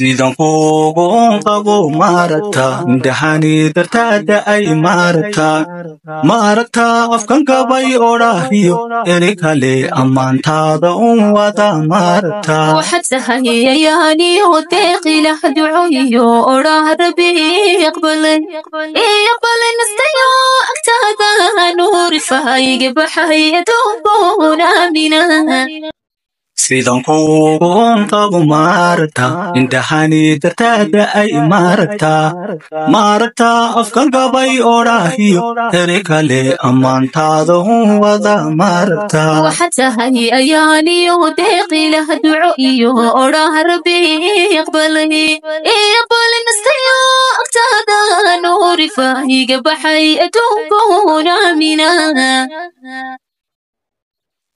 سيدان كوغون قبو مارتا دهاني درتاد أي مارتا أفكان قباي أوراهيو إريكالي أمان تادا ودا مارتا وحتى هي يعني وتاقي لحدعيو أوراه ربي يقبل نستيو أكتادا نور فايق بحي دوبون آمنا سيدان كوغون قبو مارتا دهاني درتاد أي مارتا أفكان قباي أوراهيو إريكالي أمان تادا ودا مارتا وحتى هي يعني وتاقي لحدعيو أوراه ربي يقبل نستيو أكتادا نور فايق بحي دوبون آمنا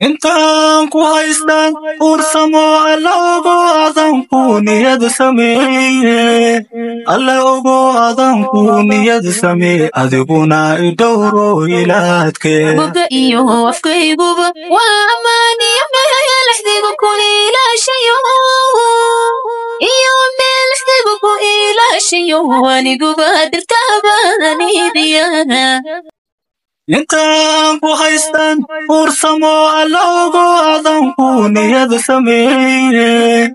intaan ku haystaan ursamo alla ogo adan ku niyad samee alla ogo adan ku niyad samee adiguna idowro ilaadke buga iyo afkayguba waa amaani meel xdigu ku ilaashayo iyo meel xdigu ku ilaashayo aniguba dirtaabanidiya intaan ku haystaan ursamo alla ogo adan ku niyad samee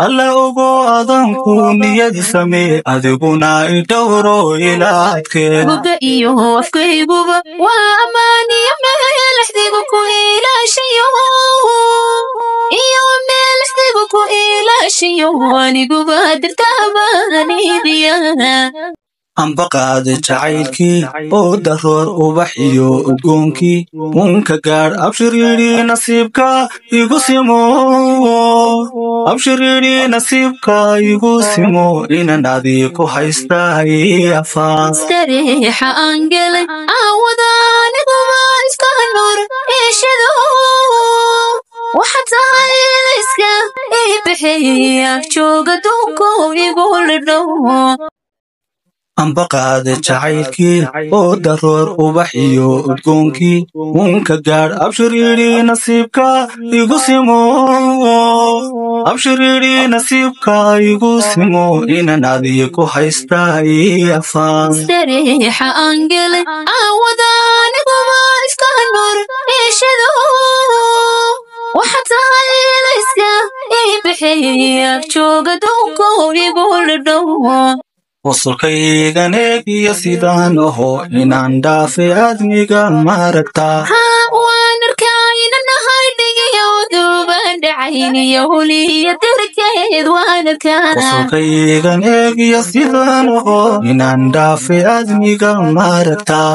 alla ogo adan ku niyad samee adiguna idowro ilaadke buga iyo afkayguba waa amaani meel xdigu ku ilaashayo iyo meel xdigu ku ilaashayo aniguba dirtaabanidiya ambaqaad jacaylkii oo daroor ubax iyo udgoonkii unka gaar abshiriiri nasiibka igu simo abshiriiri nasiibka igu simo inan adiku haystay afaan استريح أنجلي عودان غماز كنور إيشدو وحتى هاي الإسكا إبحيك شوق دوكو يقول له ambaqaad jacaylkii oo daroor ubax iyo udgoonkii unka gaar abshiriiri nasiibka igu simo abshiriiri nasiibka igu simo inan adiku haystay afaan استريح أنجلي عودان غماز كنور إيشدو وحتى هاي الإسكا إبحيك شوق دوكو يقول له wasulkaygan eegiyo sidaan oho inaan dhaafe admiga maaragtaa waan arkayna nahay dhigayowduban dhacayniyo huliya darkeed waan arkaa wasulkaygan eegiyo sidaan oho inaan dhaafe admiga maaragtaa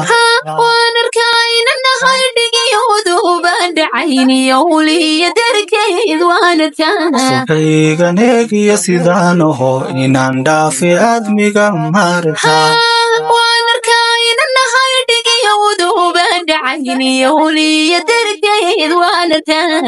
waan arkayna nahay dhigayowduban dhacayniyo huliya darkeed waan arkaa wasulkaygan eegiyo sidaan oho inaan dhaafe admiga maaragtaa waan arkayna nahay dhigayowduban dhacayniyo huliya darkeed waan arkaa